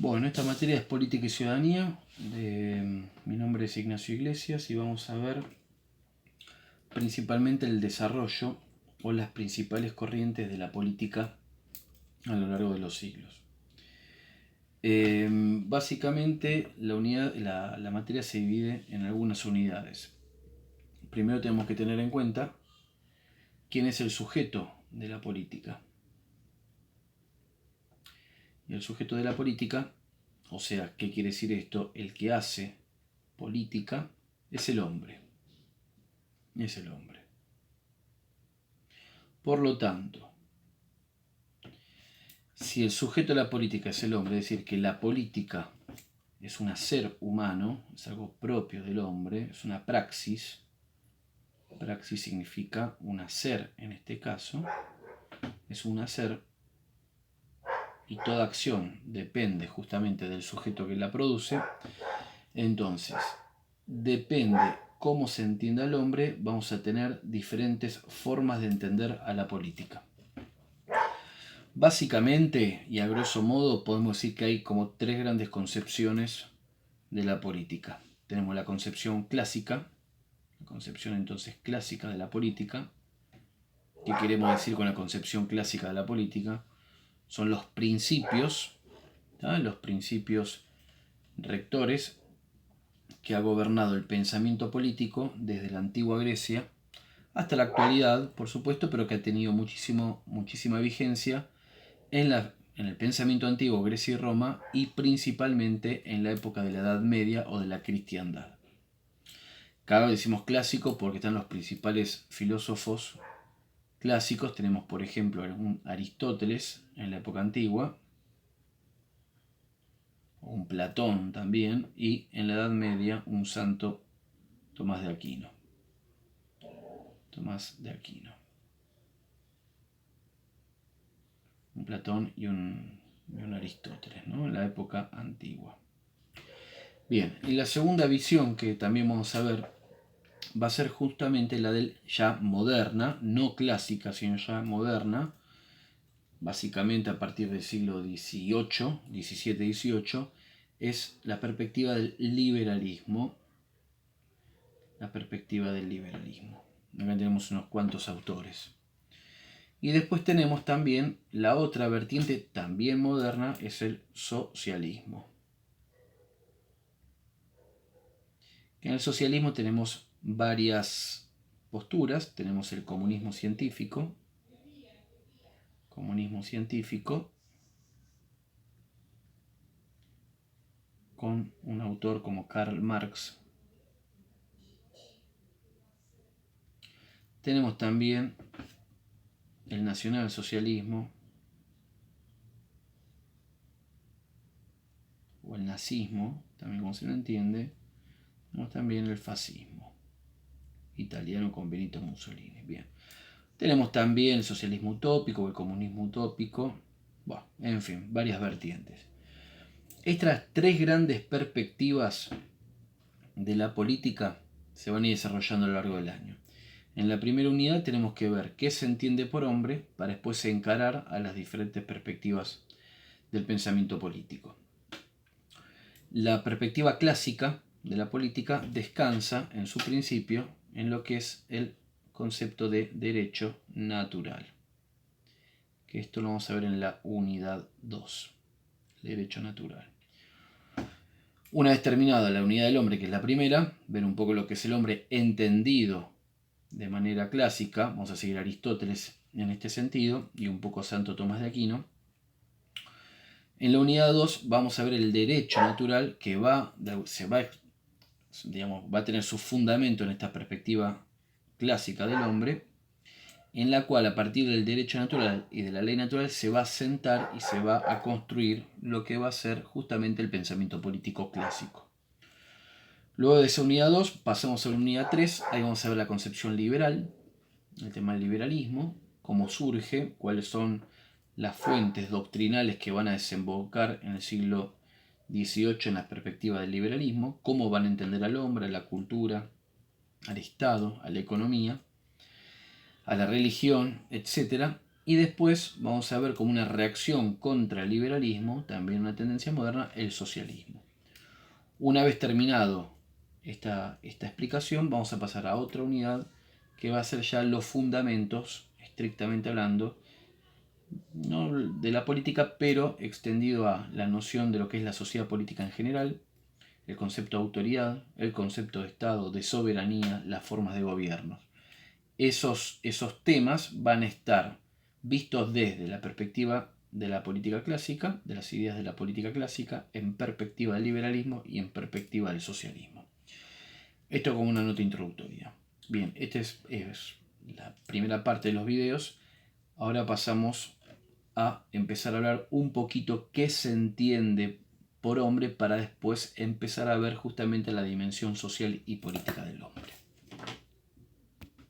Bueno, esta materia es política y ciudadanía. Mi nombre es Ignacio Iglesias y vamos a ver principalmente el desarrollo o las principales corrientes de la política a lo largo de los siglos. Básicamente la materia se divide en algunas unidades. Primero tenemos que tener en cuenta quién es el sujeto de la política. Y el sujeto de la política, o sea, ¿qué quiere decir esto? El que hace política es el hombre. Es el hombre. Por lo tanto, si el sujeto de la política es el hombre, es decir, que la política es un hacer humano, es algo propio del hombre, es una praxis. Praxis significa un hacer en este caso, es un hacer y toda acción depende justamente del sujeto que la produce. Entonces, depende cómo se entienda al hombre, vamos a tener diferentes formas de entender a la política. Básicamente, y a grosso modo, podemos decir que hay como tres grandes concepciones de la política. Tenemos la concepción clásica, la concepción entonces clásica de la política. ¿Qué queremos decir con la concepción clásica de la política? Son los principios, los principios rectores que ha gobernado el pensamiento político desde la antigua Grecia hasta la actualidad, por supuesto, pero que ha tenido muchísima vigencia en el pensamiento antiguo, Grecia y Roma, y principalmente en la época de la Edad Media o de la cristiandad. Cada vez decimos clásico porque están los principales filósofos clásicos. Tenemos, por ejemplo, un Aristóteles en la época antigua, un Platón también, y en la Edad Media un santo Tomás de Aquino. Tomás de Aquino. Un Platón y un Aristóteles, ¿no? En la época antigua. Bien, y la segunda visión que también vamos a ver va a ser justamente la del ya moderna, no clásica, sino ya moderna, básicamente a partir del siglo XVIII, XVII, XVIII, es la perspectiva del liberalismo. La perspectiva del liberalismo. Acá tenemos unos cuantos autores. Y después tenemos también la otra vertiente, también moderna, es el socialismo. En el socialismo tenemos varias posturas. Tenemos el comunismo científico. Comunismo científico. Con un autor como Karl Marx. Tenemos también el nacionalsocialismo o el nazismo, también como se lo entiende. Tenemos también el fascismo italiano con Benito Mussolini. Bien. Tenemos también el socialismo utópico o el comunismo utópico. Bueno, en fin, varias vertientes. Estas tres grandes perspectivas de la política se van a ir desarrollando a lo largo del año. En la primera unidad tenemos que ver qué se entiende por hombre para después encarar a las diferentes perspectivas del pensamiento político. La perspectiva clásica de la política descansa en su principio en lo que es el concepto de derecho natural. Que esto lo vamos a ver en la unidad 2, derecho natural. Una vez terminada la unidad del hombre, que es la primera, ver un poco lo que es el hombre entendido de manera clásica. Vamos a seguir a Aristóteles en este sentido y un poco a Santo Tomás de Aquino. En la unidad 2 vamos a ver el derecho natural que va a tener su fundamento en esta perspectiva clásica del hombre, en la cual a partir del derecho natural y de la ley natural se va a sentar y se va a construir lo que va a ser justamente el pensamiento político clásico. Luego de esa unidad 2 pasamos a la unidad 3, ahí vamos a ver la concepción liberal, el tema del liberalismo, cómo surge, cuáles son las fuentes doctrinales que van a desembocar en el siglo XVIII en la perspectiva del liberalismo, cómo van a entender al hombre, a la cultura, al Estado, a la economía, a la religión, etc. Y después vamos a ver como una reacción contra el liberalismo, también una tendencia moderna, el socialismo. Una vez terminado esta explicación, vamos a pasar a otra unidad que va a ser ya los fundamentos, estrictamente hablando, no de la política, pero extendido a la noción de lo que es la sociedad política en general, el concepto de autoridad, el concepto de Estado, de soberanía, las formas de gobierno. Esos temas van a estar vistos desde la perspectiva de la política clásica, de las ideas de la política clásica, en perspectiva del liberalismo y en perspectiva del socialismo. Esto como una nota introductoria. Bien, esta es la primera parte de los videos. Ahora pasamos a empezar a hablar un poquito qué se entiende por hombre para después empezar a ver justamente la dimensión social y política del hombre.